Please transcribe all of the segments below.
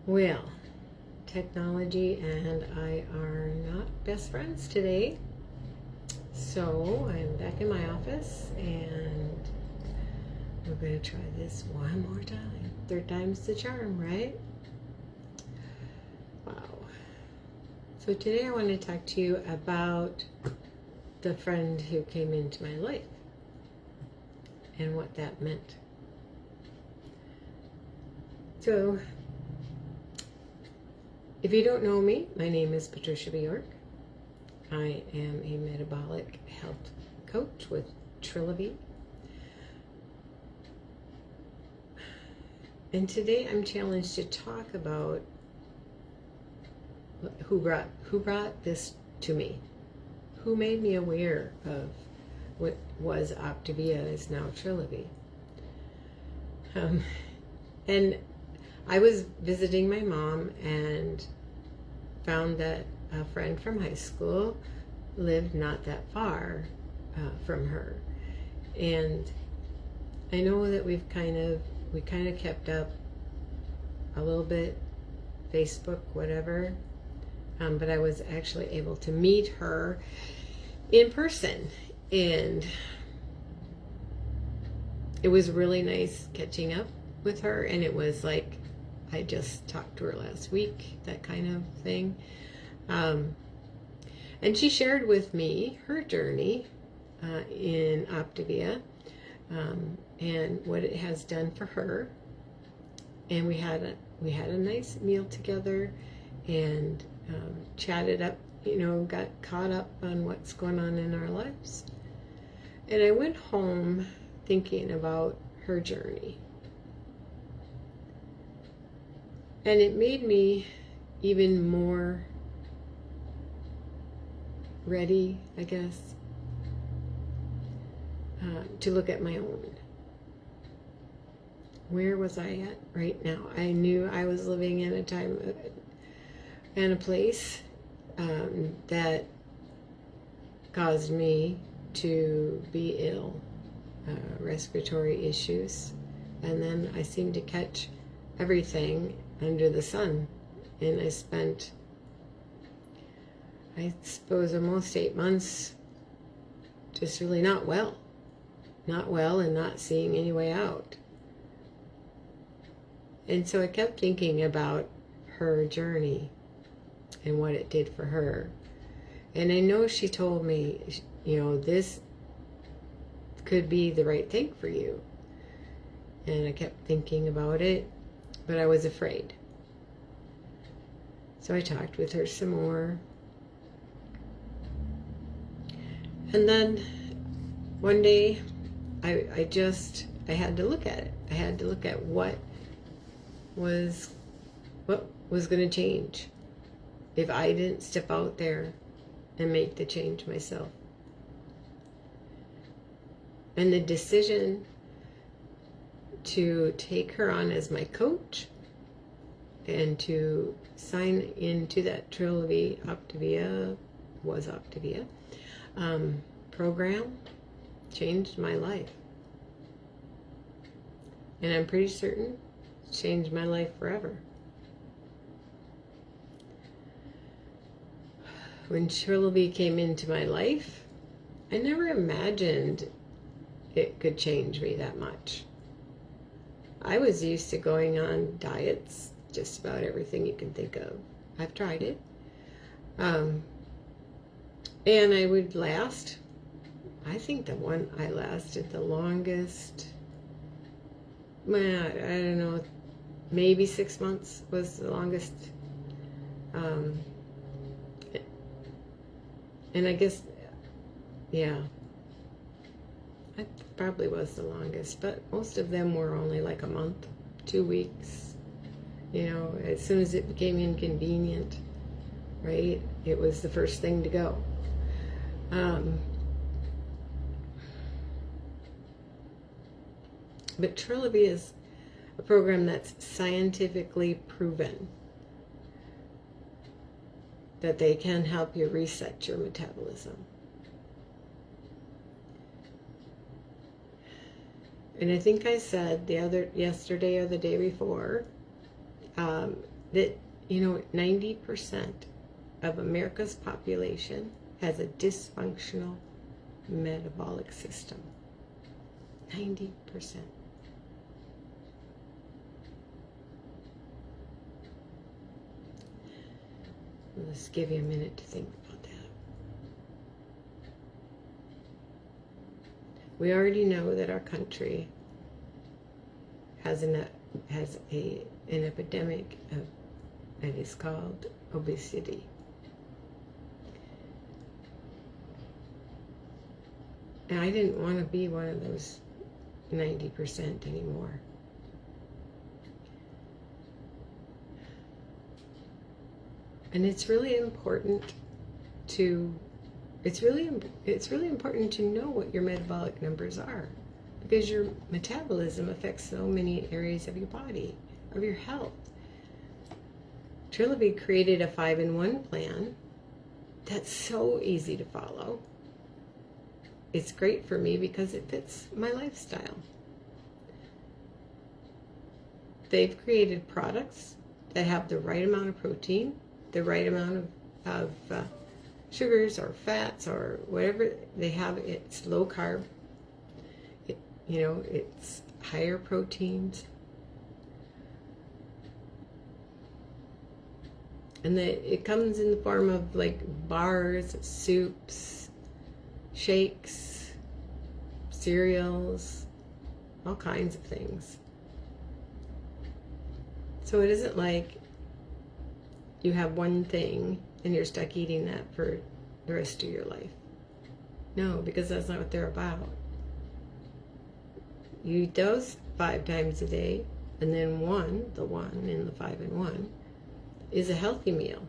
Well, technology and I are not best friends today. So I'm back in my office and we're going to try this one more time. Third time's the charm, right? Wow. So today I want to talk to you about the friend who came into my life and what that meant. So, if you don't know me, my name is Patricia Bjork. I am a metabolic health coach with Trilogy. And today I'm challenged to talk about who brought this to me. Who made me aware of what was Optavia is now Trilogy. And I was visiting my mom and found that a friend from high school lived not that far from her. And I know that we kind of kept up a little bit, Facebook, whatever, but I was actually able to meet her in person. And it was really nice catching up with her, and it was like I just talked to her last week, that kind of thing. And she shared with me her journey in Optavia and what it has done for her. And we had a nice meal together and chatted up, got caught up on what's going on in our lives. And I went home thinking about her journey. And it made me even more ready, I guess, to look at my own. Where was I at right now? I knew I was living in a time and a place that caused me to be ill, respiratory issues. And then I seemed to catch everything under the sun, and I spent, I suppose, almost 8 months just really not well and not seeing any way out. And so I kept thinking about her journey and what it did for her. And I know she told me, this could be the right thing for you. And I kept thinking about it, but I was afraid. So I talked with her some more. And then one day I had to look at it. I had to look at what was going to change if I didn't step out there and make the change myself. And the decision to take her on as my coach and to sign into that Trilogy Optavia program changed my life. And I'm pretty certain it changed my life forever. When Trilogy came into my life, I never imagined it could change me that much. I was used to going on diets, just about everything you can think of. I've tried it. And I would last, I think the one I lasted the longest, I don't know, maybe 6 months was the longest. And I guess, yeah, it probably was the longest, but most of them were only like a month, 2 weeks. As soon as it became inconvenient, right, it was the first thing to go. But Trilogy is a program that's scientifically proven that they can help you reset your metabolism. And I think I said yesterday or the day before, that, 90% of America's population has a dysfunctional metabolic system. 90%. Let's give you a minute to think about that. We already know that our country has an epidemic that is called obesity. And I didn't want to be one of those 90% anymore. And it's really important to important to know what your metabolic numbers are, because your metabolism affects so many areas of your body, of your health. Trilby created a 5-in-1 plan that's so easy to follow. It's great for me because it fits my lifestyle. They've created products that have the right amount of protein, the right amount of sugars or fats or whatever they have. It's low carb. It's higher proteins. And it comes in the form of like bars, soups, shakes, cereals, all kinds of things. So it isn't like you have one thing and you're stuck eating that for the rest of your life. No, because that's not what they're about. You eat those 5 times a day, and then the one in the 5-in-1, is a healthy meal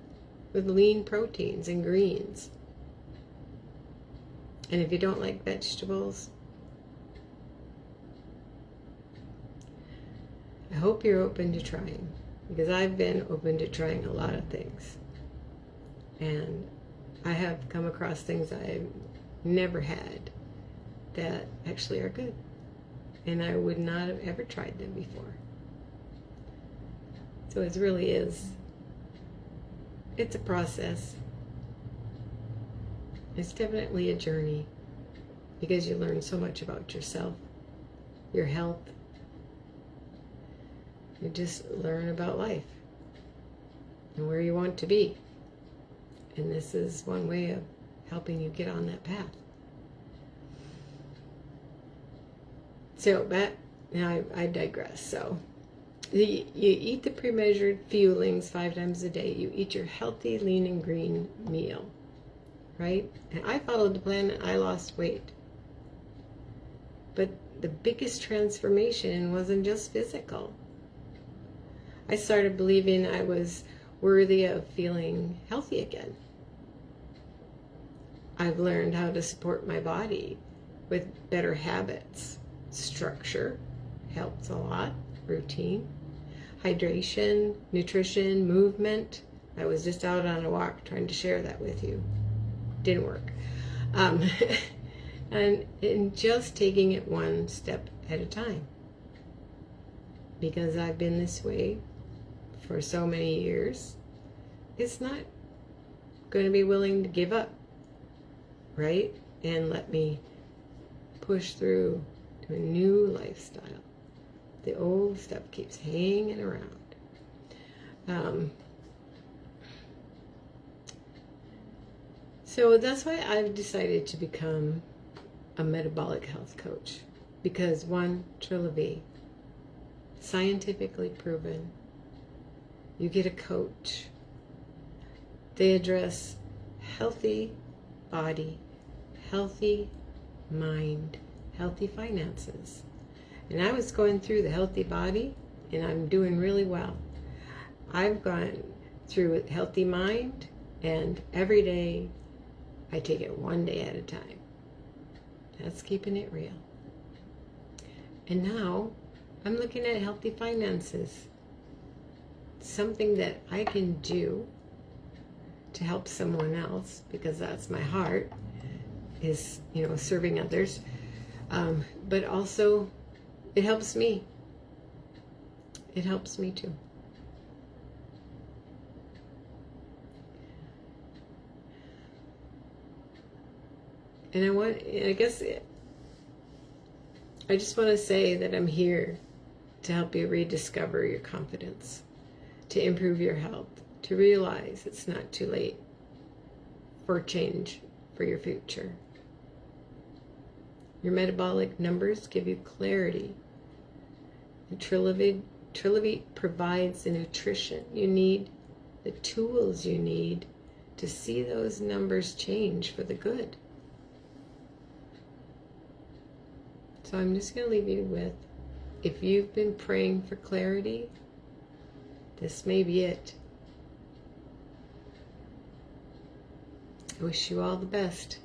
with lean proteins and greens. And if you don't like vegetables, I hope you're open to trying, because I've been open to trying a lot of things. And I have come across things I've never had that actually are good. And I would not have ever tried them before. So it really is. It's a process. It's definitely a journey, because you learn so much about yourself, your health. You just learn about life and where you want to be. And this is one way of helping you get on that path. So, now I digress. So, you eat the pre-measured fuelings 5 times a day. You eat your healthy, lean, and green meal, right? And I followed the plan and I lost weight. But the biggest transformation wasn't just physical. I started believing I was worthy of feeling healthy again. I've learned how to support my body with better habits. Structure helps a lot. Routine, hydration, nutrition, movement. I was just out on a walk trying to share that with you. Didn't work. And just taking it one step at a time. Because I've been this way for so many years, it's not going to be willing to give up, right? And let me push through to a new lifestyle. The old stuff keeps hanging around. So that's why I've decided to become a metabolic health coach. Because one, Trilby, scientifically proven. You get a coach. They address healthy body, healthy mind, healthy finances. And I was going through the healthy body, and I'm doing really well. I've gone through a healthy mind, and every day I take it one day at a time. That's keeping it real. And now I'm looking at healthy finances. Something that I can do to help someone else, because that's my heart, is, serving others. But also, it helps me. It helps me too. And I just want to say that I'm here to help you rediscover your confidence, to improve your health, to realize it's not too late for change for your future. Your metabolic numbers give you clarity. And Trilivite provides the nutrition you need, the tools you need to see those numbers change for the good. So I'm just going to leave you with, if you've been praying for clarity, this may be it. I wish you all the best.